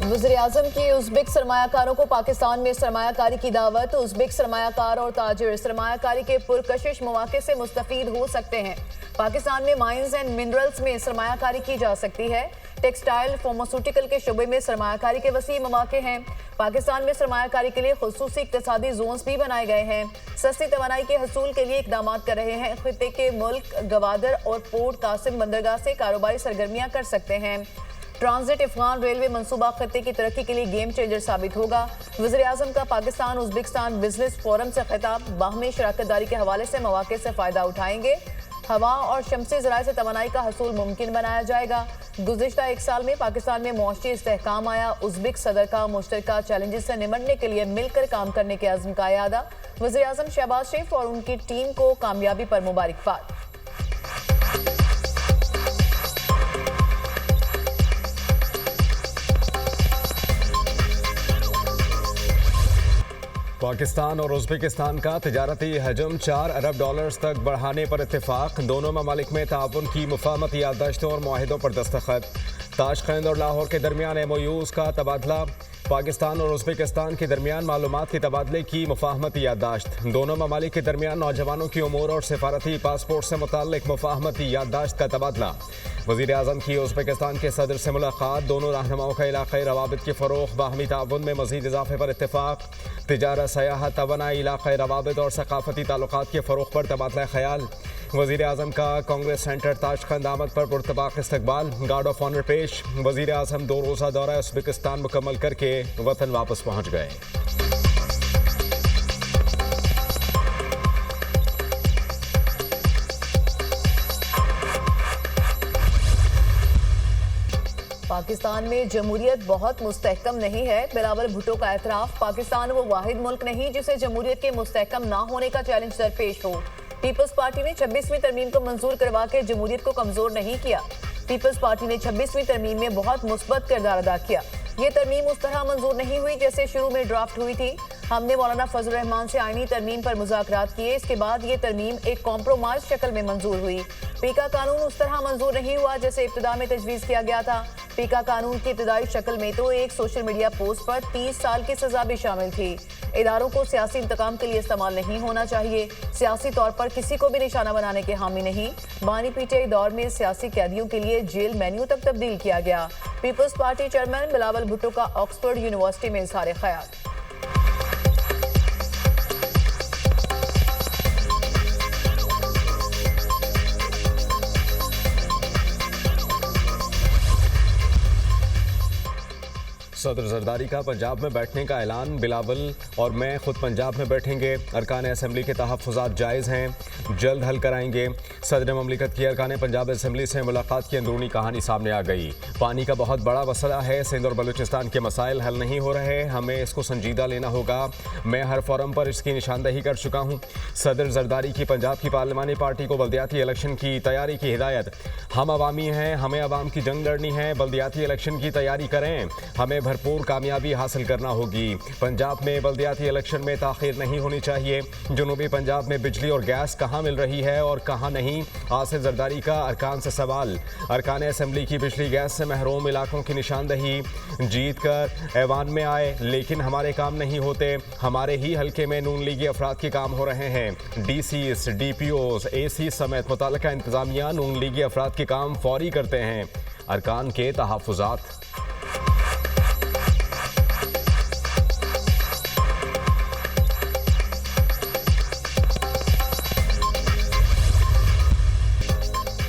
वज़ीर-ए-आज़म की उज़्बेक सरमायाकारों को पाकिस्तान में सरमायाकारी की दावत। उज़्बेक सरमायाकार और ताजिर सरमायाकारी के पुरकशिश मौके से मुस्तफ़ीद हो सकते हैं। पाकिस्तान में माइंस एंड मिनरल्स में सरमायाकारी की जा सकती है। टेक्सटाइल फार्मास्यूटिकल के शुबे में सरमायाकारी के वसी मौके हैं। पाकिस्तान में सरमायाकारी के लिए खुसूसी इक़्तिसादी जोन्स भी बनाए गए हैं। सस्ती तवानाई के हसूल के लिए इक़दाम कर रहे हैं। खित्ते के मुल्क गवादर और पोर्ट कासिम बंदरगाह से कारोबारी सरगर्मियाँ कर सकते हैं। ट्रांजिट अफगान रेलवे मंसूबा खत्ते की तरक्की के लिए गेम चेंजर साबित होगा। वज़ीर-ए-आज़म का पाकिस्तान उज़्बेकिस्तान बिजनेस फोरम से खिताब। बाहमी शराकत दारी के हवाले से मौके से फ़ायदा उठाएंगे। हवा और शमसी ज़राए से तवानाई का हसूल मुमकिन बनाया जाएगा। गुज़िश्ता एक साल में पाकिस्तान में मुआशी इस्तेहकाम आया। उज़्बेक सदर का मुश्तरका चैलेंजेस से निमटने के लिए मिलकर काम करने के अज़्म का इरादा। वज़ीर-ए-आज़म शहबाज शरीफ और उनकी टीम को कामयाबी पर मुबारकबाद। पाकिस्तान और उज़्बेकिस्तान का तिजारती हजम $4 अरब तक बढ़ाने पर इत्तेफाक। दोनों ममालिक में ताउन की मुफाहमती याददाश्तों और मुआहिदों पर दस्तखत। ताशकंद और लाहौर के दरमियान MOUs का तबादला। पाकिस्तान और उज़्बेकिस्तान के दरमियान मालूमात के तबादले की मुफाहमती याददाश्त। दोनों ममालिक के दरमियान नौजवानों की उमूर और सिफारती पासपोर्ट से मुताल्लिक मुफाहमती याददाश्त का तबादला। वज़ीर-ए-आज़म की उज़्बेकिस्तान के सदर से मुलाकात। दोनों रहनुमाओं का इलाक़ाई रवाबित की फ़रोग़, बाहमी ताउन में मज़ीद इज़ाफ़े पर इत्तेफ़ाक। तिजारत, सयाहत, तवानाई, इलाक़ाई रवाबित और सक़ाफ़ती ताल्लुक़ात के फ़रोग़ पर तबादला ख़याल। वज़ीर-ए-आज़म का कांग्रेस सेंटर ताशकंद आमद पर पुरतबाक इस्तक़बाल। गार्ड ऑफ ऑनर पेश। वज़ीर-ए-आज़म 2 रोज़ा दौरा उज़्बेकिस्तान मुकम्मल करके वतन वापस पहुँच गए। पाकिस्तान में जमहूरियत बहुत मुस्तहकम नहीं है। बिलावल भुट्टो का एतराफ़। पाकिस्तान वो वाहिद मुल्क नहीं जिसे जमहूरियत के मुस्तहकम ना होने का चैलेंज दरपेश हो। पीपल्स पार्टी ने 26वीं तरमीम को मंजूर करवा के जमहूरियत को कमजोर नहीं किया। पीपल्स पार्टी ने 26वीं तरमीम में बहुत मुस्बत किरदार अदा किया। ये तरमीम उस तरह मंजूर नहीं हुई जैसे शुरू में ड्राफ्ट हुई थी। हमने मौलाना फजल रहमान से आईनी तरमीम पर मुज़ाकरात किए। इसके बाद ये तरमीम एक कॉम्प्रोमाइज शक्ल में मंजूर हुई। पीका कानून उस तरह मंजूर नहीं हुआ जैसे इब्तिदा में तजवीज़ किया गया था। पीका कानून की इब्तिदाई शक्ल में तो एक सोशल मीडिया पोस्ट पर 30 साल की सजा भी शामिल थी। इदारों को सियासी इंतकाम के लिए इस्तेमाल नहीं होना चाहिए। सियासी तौर पर किसी को भी निशाना बनाने के हामी नहीं। बानी पीटे दौर में सियासी कैदियों के लिए जेल मेन्यू तक तब्दील किया गया। Peoples Party chairman Bilawal Bhutto का ऑक्सफोर्ड यूनिवर्सिटी में इज़हार ख्याल। सदर जरदारी का पंजाब में बैठने का ऐलान। बिलावल और मैं खुद पंजाब में बैठेंगे। अरकान असम्बली के तहफ़्फ़ुज़ात जायज़ हैं, जल्द हल कराएंगे। सदर ममलिकत की अरकान पंजाब असम्बली से मुलाकात की अंदरूनी कहानी सामने आ गई। पानी का बहुत बड़ा मसला है। सिंध और बलूचिस्तान के मसाइल हल नहीं हो रहे, हमें इसको संजीदा लेना होगा। मैं हर फोरम पर इसकी निशानदही कर चुका हूँ। सदर जरदारी की पंजाब की पार्लिमानी पार्टी को बल्दियाती इलेक्शन की तैयारी की हिदायत। हम अवामी हैं, हमें अवाम की जंग लड़नी है। बल्दियाती इलेक्शन की तैयारी करें, हमें भरपूर कामयाबी हासिल करना होगी। पंजाब में बल्दियाती इलेक्शन में ताख़ीर नहीं होनी चाहिए। जनूबी पंजाब में बिजली और गैस कहाँ मिल रही है और कहाँ नहीं। आसिफ जरदारी का अरकान से सवाल। अरकान असम्बली की बिजली गैस से महरूम इलाकों की निशानदही। जीत कर ऐवान में आए लेकिन हमारे काम नहीं होते। हमारे ही हल्के में नून लीगी अफराद के काम हो रहे हैं। DCs, DPOs, AC समेत मुतल्लिका इंतजामिया नून लीगी अफराद के काम फौरी करते हैं। अरकान के तहफ़्फ़ुज़ात।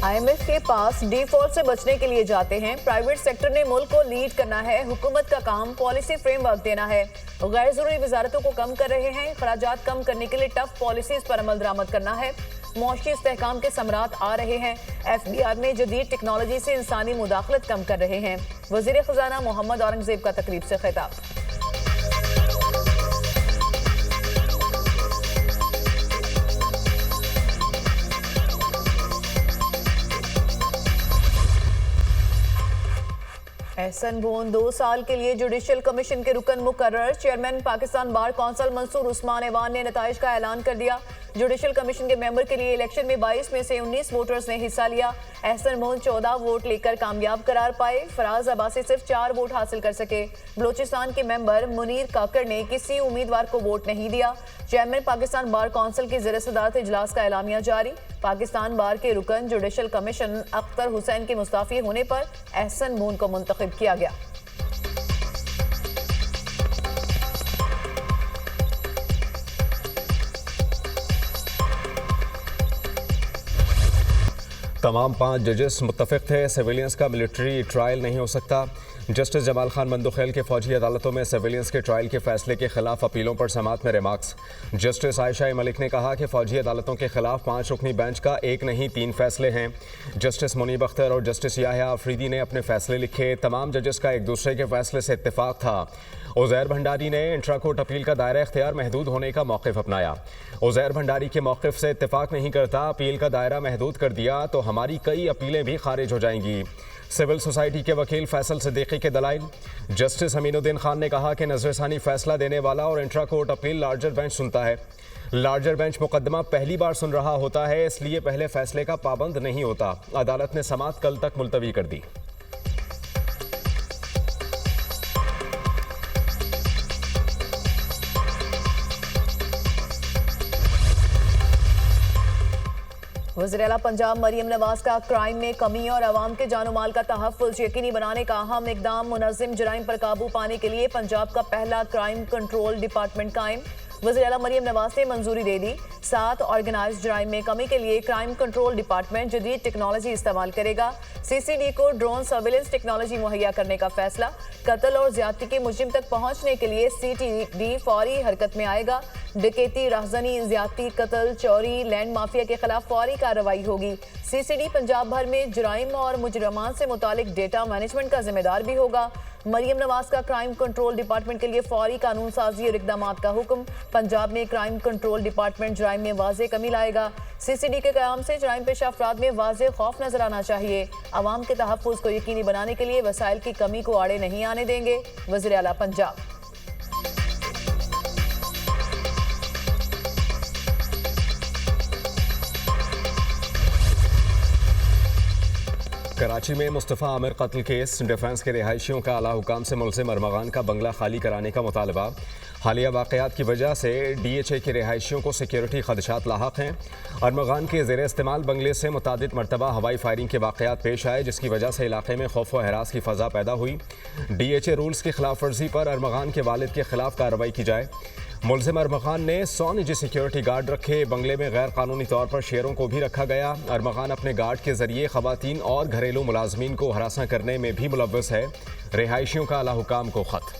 IMF के पास डिफॉल्ट से बचने के लिए जाते हैं। प्राइवेट सेक्टर ने मुल्क को लीड करना है। हुकूमत का काम पॉलिसी फ्रेमवर्क देना है। गैर जरूरी वजारतों को कम कर रहे हैं। खराजात कम करने के लिए टफ पॉलिसीज पर अमल दरामद करना है। मुआशी इस्तेहकाम के समरात आ रहे हैं। FBR में जदीद टेक्नोलॉजी से इंसानी मुदाखलत कम कर रहे हैं। वजीर खजाना मोहम्मद औरंगजेब का तकरीब से खिताब। एहसन बोन 2 साल के लिए जुडिशल कमीशन के रुकन मुकर्रर। Chairman Pakistan bar council Mansoor Usman Awan ने नताइज का ऐलान कर दिया। जुडिशल कमीशन के मेंबर के लिए इलेक्शन में 22 में से 19 वोटर्स ने हिस्सा लिया। एहसन मोहन 14 वोट लेकर कामयाब करार पाए। फराज अब्बासी सिर्फ 4 वोट हासिल कर सके। बलोचिस्तान के मेंबर मुनीर काकर ने किसी उम्मीदवार को वोट नहीं दिया। चेयरमैन पाकिस्तान बार काउंसिल की ज़ेर सदारत इजलास का एलामिया जारी। पाकिस्तान बार के रुकन जुडिशल कमीशन अख्तर हुसैन के मुस्ताफी होने पर एहसन मोहन को मुंतखब किया गया। तमाम 5 जजेस मुत्तफिक थे सिविलियंस का मिलिट्री ट्रायल नहीं हो सकता। जस्टिस जमाल खान बंदुखेल के फौजी अदालतों में सिविलियंस के ट्रायल के फैसले के खिलाफ अपीलों पर समाअत में रिमार्क्स। जस्टिस आयशा मलिक ने कहा कि फौजी अदालतों के खिलाफ 5 रुकनी बेंच का 1 नहीं 3 फैसले हैं। जस्टिस मुनीब अख्तर और जस्टिस याहिया अफरीदी ने अपने फैसले लिखे। तमाम जजेस का एक दूसरे के फैसले से इत्तेफाक था। उज़ैर भंडारी ने इंट्रा कोर्ट अपील का दायरा इख्तियार महदूद होने का मौक़िफ़ अपनाया। उज़ैर भंडारी के मौक़िफ़ से इत्तेफाक नहीं करता, अपील का दायरा महदूद कर दिया तो हमारी कई अपीलें भी खारिज हो जाएंगी। सिविल सोसाइटी के वकील फैसल सिद्दीकी के दलाइल। जस्टिस अमीनुद्दीन खान ने कहा कि नज़रसानी फैसला देने वाला और intra court appeal larger bench सुनता है। लार्जर बेंच मुकदमा पहली बार सुन रहा होता है, इसलिए पहले फैसले का पाबंद नहीं होता। अदालत ने समाअत कल तक मुलतवी कर दी। वज़ीर-ए-आला पंजाब मरियम नवाज का क्राइम में कमी और अवाम के जानो माल का तहफ़्फ़ुज़ यकीनी बनाने का अहम इक़दाम। मुनज़्ज़िम जराइम पर काबू पाने के लिए पंजाब का पहला क्राइम कंट्रोल डिपार्टमेंट कायम। वज़ीर-ए-आला मरियम नवाज ने मंजूरी दे दी। 7 ऑर्गेनाइज्ड जराइम में कमी के लिए क्राइम कंट्रोल डिपार्टमेंट जदीद टेक्नोलॉजी इस्तेमाल करेगा। CCD को ड्रोन सर्विलेंस टेक्नोलॉजी मुहैया करने का फैसला। कत्ल और ज्यादती के मुजरिम तक पहुंचने के लिए CTD फौरी हरकत में आएगा। डकैती, राहज़नी, ज्यादती, कत्ल, चोरी, लैंड माफिया के खिलाफ फौरी कार्रवाई होगी। CCD पंजाब भर में जराइम और मुजरमान से मुतालिक डेटा मैनेजमेंट का जिम्मेदार भी होगा। मरियम नवाज का क्राइम कंट्रोल डिपार्टमेंट के लिए फौरी कानून साजी और इक़दामात का हुक्म। पंजाब में क्राइम कंट्रोल डिपार्टमेंट जराइम में वाज़े कमी लाएगा। CCD के क़याम से जराइम पेश अफराद में वाज़े खौफ नजर आना चाहिए। अवाम के तहफ़्फ़ुज़ को यकीनी बनाने के लिए वसाइल की कमी को आड़े नहीं आने देंगे। वज़ीर-ए-आला पंजाब। कराची में मुस्तफ़ा आमिर कत्ल केस। डिफेंस के रिहायशियों का आला हुकाम से मुलज़िम अरमगान का बंगला खाली कराने का मुतालबा। हालिया वाक़यात की वजह से DHA के रिहायशियों को सिक्योरिटी खदशात लाहक हैं। अरमगान के ज़ेर इस्तेमाल बंगले से मुतादिद मरतबा हवाई फायरिंग के वाक़यात पेश आए, जिसकी वजह से इलाके में खौफ व हरास की फ़ज़ा पैदा हुई। DHA रूल्स की खिलाफ वर्जी पर अरमगान के वालिद के खिलाफ कार्रवाई की जाए। मुलज़िम अरमगान ने 100 निजी सिक्योरिटी गार्ड रखे। बंगले में गैर कानूनी तौर पर शेरों को भी रखा गया। अरमगान अपने गार्ड के जरिए ख़वातीन और घरेलू मुलाजमीन को हरासा करने में भी मुलव्वस है। रिहायशियों का आला हुकाम को ख़त।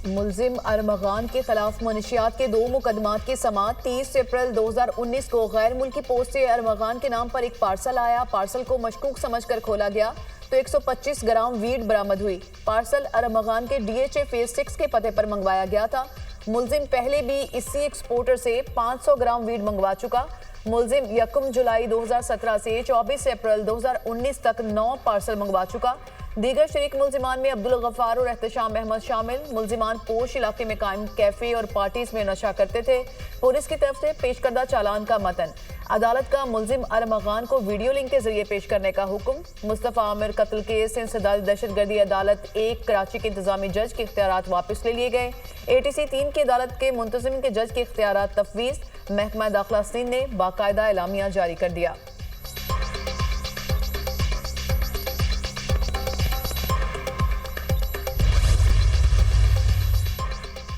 मुलजिम अरमगान के खिलाफ मनशियात के 2 मुकदमात की समाअत। 30 अप्रैल 2019 को गैर मुल्की पोस्ट से अरमगान के नाम पर एक पार्सल आया। पार्सल को मशकूक समझकर खोला गया तो 125 ग्राम वीड बरामद हुई। पार्सल अरमगान के DHA फेज 6 के पते पर मंगवाया गया था। मुलजिम पहले भी इसी एक्सपोर्टर से 500 ग्राम वीड मंगवा चुका। मुलजिम 1 जुलाई 2017 से 24 अप्रैल 2019 तक 9 पार्सल मंगवा चुका। दीगर शरीक मुलजिमान में अब्दुल गफ्फार और एहतशाम अहमद शामिल। मुलजिमान पोश इलाके में कायम कैफे और पार्टीज में नशा करते थे। पुलिस की तरफ से पेश करदा चालान का मतन। अदालत का मुलजिम अरमगान को वीडियो लिंक के जरिए पेश करने का हुक्म। मुस्तफ़ा आमिर कत्ल केस से इंसदाद दहशतगर्दी अदालत 1 कराची के इंतजामी जज के इख्तियारात वापस ले लिए गए। ATC 3 की अदालत के मुंतजिम के जज के इख्तियारात तफवीज़। महकमा दाखिला सिंध ने बाकायदा एलामिया जारी कर दिया।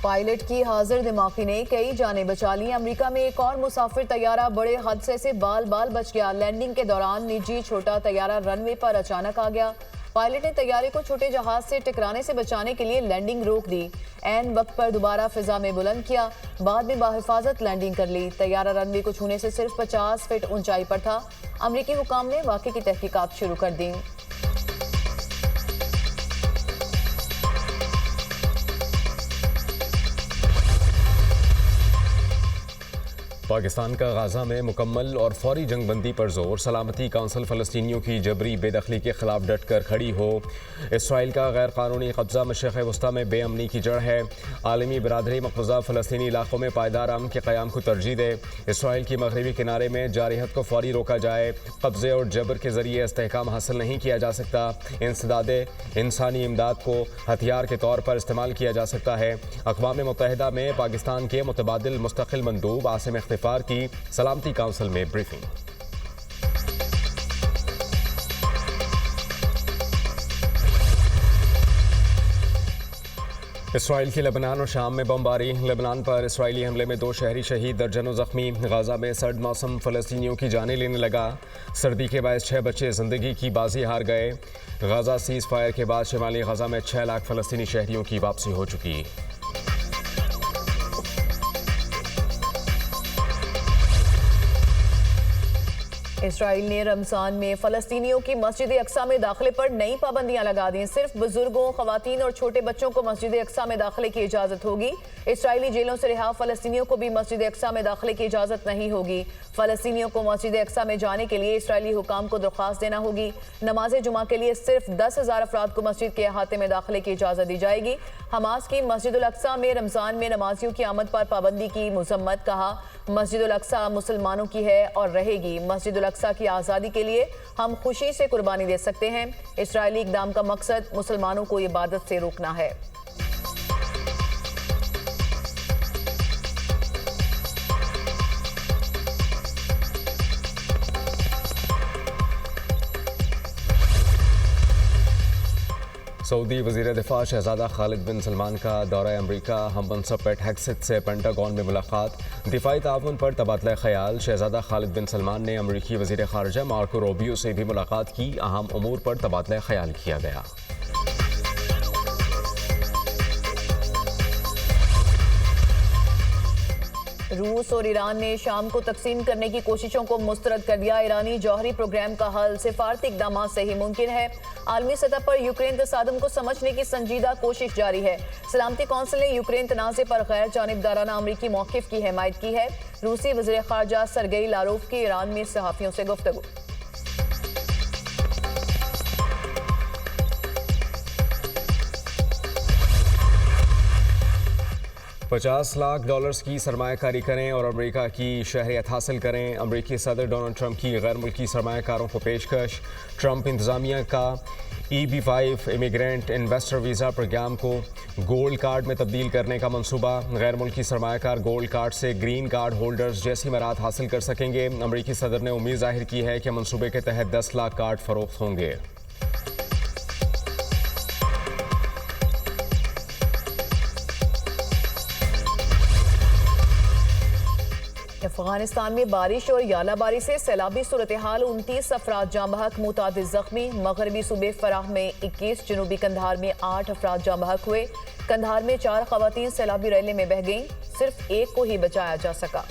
पायलट की हाजिर दिमागी ने कई जानें बचा ली। अमेरिका में एक और मुसाफिर तैयारा बड़े हादसे से बाल बाल बच गया। लैंडिंग के दौरान निजी छोटा तैयारा रनवे पर अचानक आ गया। पायलट ने तैयारे को छोटे जहाज से टकराने से बचाने के लिए लैंडिंग रोक दी। ऐन वक्त पर दोबारा फिजा में बुलंद किया। बाद में बाहिफाजत लैंडिंग कर ली। तैयारा रनवे को छूने से सिर्फ 50 फीट ऊंचाई पर था। अमेरिकी हुकाम ने वाक़े की तहकीकात शुरू कर दी। पाकिस्तान का गाजा में मुकम्मल और फौरी जंगबंदी पर जोर। सलामती काउंसिल फ़लस्तीनियों की जबरी बेदखली के खिलाफ डट कर खड़ी हो। इसराइल का गैर कानूनी कब्जा मशरिक़ वस्ती में बेअमनी की जड़ है। आलमी बरादरी मक़बूजा फ़लस्तीनी इलाकों में पायदार अमन के क़याम को तरजीह दे। इसराइल की मगरबी किनारे में जारियत को फौरी रोका जाए। कब्जे और जबर के ज़रिए इस्तेहकाम हासिल नहीं किया जा सकता। इंसदादे इंसानी इमदाद को हथियार के तौर पर इस्तेमाल किया जा सकता है। अक़वाम मुत्तहिदा में पाकिस्तान के मुतबादिल मुस्तक़िल मंदूब आसिम इख्तिफ़ार की सलामती काउंसिल में ब्रीफिंग। इसराइल की लेबनान और शाम में बमबारी। लेबनान पर इसराइली हमले में 2 शहरी शहीद, दर्जनों जख्मी। गाजा में सर्द मौसम फ़लस्तीनियों की जानें लेने लगा। सर्दी के बायस 6 बच्चे ज़िंदगी की बाजी हार गए। गाजा सीज़ फायर के बाद शिमाली गाजा में 6 लाख फ़लस्तीनी शहरियों की वापसी हो चुकी। इसराइल ने रमजान में फ़लस्तीनियों की मस्जिद अक्सा में दाखिले पर नई पाबंदियां लगा दी। सिर्फ बुजुर्गों, खवातीन और छोटे बच्चों को मस्जिद अक्सा में दाखिले की इजाज़त होगी। इसराइली जेलों से रिहा फ़लस्तीनियों को भी मस्जिद अक्सा में दाखिले की इजाज़त नहीं होगी। फ़लस्तीनियों को मस्जिद अक्सा में जाने के लिए इसराइली हुकाम को दरख्वास्त देना होगी। नमाज जुमा के लिए सिर्फ 10,000 अफराद को मस्जिद के अहाते में दाखिले की इजाज़त दी जाएगी। हमास की मस्जिद अक्सा में रमजान में नमाजियों की आमद पर पाबंदी की मजम्मत। कहा, मस्जिद अक्सा मुसलमानों की है और रहेगी। मस्जिद अक्सा की आज़ादी के लिए हम खुशी से कुर्बानी दे सकते हैं। इसराइली इक़दाम का मकसद मुसलमानों को इबादत से रोकना है। सऊदी वज़ीर दिफ़ा शहज़ादा खालिद बिन सलमान का दौरा अमरीका। हम मनसब पेट हेक्सेट से पेंटागन में मुलाकात। दिफाई ताउन पर तबादला ख्याल। शहज़ादा खालिद बिन सलमान ने अमरीकी वज़ीर ख़ारजा मार्को रूबियो से भी मुलाकात की। अहम उमूर पर तबादला ख्याल किया गया। रूस और ईरान ने शाम को तकसीम करने की कोशिशों को मुस्तरद कर दिया। ईरानी जौहरी प्रोग्राम का हल सिफारती इक़दाम से ही मुमकिन है। आलमी सतह पर यूक्रेन तसादुम को समझने की संजीदा कोशिश जारी है। सलामती कौंसिल ने यूक्रेन तनाज़े पर गैर जानिबदाराना अमरीकी मौक़िफ़ की हिमायत की है। रूसी वज़ीर ख़ारजा सरगेई लारोव की ईरान में सहाफ़ियों से गुफ्तगू। $50 लाख की सरमायाकारी करें और अमेरिका की शहरियत हासिल करें। अमेरिकी सदर डोनाल्ड ट्रंप की गैर मुल्की सरमायाकारों को पेशकश। ट्रंप इंतज़ामिया का EB-5 immigrant investor visa program को गोल्ड कार्ड में तब्दील करने का मंसूबा। गैर मुल्की सरमायाकार गोल्ड कार्ड से ग्रीन कार्ड होल्डर्स जैसी मराहत हासिल कर सकेंगे। अमेरिकी सदर ने उम्मीद जाहिर की है कि मंसूबे के तहत 10 लाख कार्ड फ़रोख्त होंगे। अफगानिस्तान में बारिश और यालाबारी से सैलाबी सूरत हाल। 29 अफराद जाँ बहक, मुतादिद जख्मी। मगरबी सूबे फराह में 21, जनूबी कंधार में 8 अफराद जाँ बहक हुए। कंधार में 4 खवातीन सैलाबी रैले में बह गईं। सिर्फ एक को ही बचाया जा सका।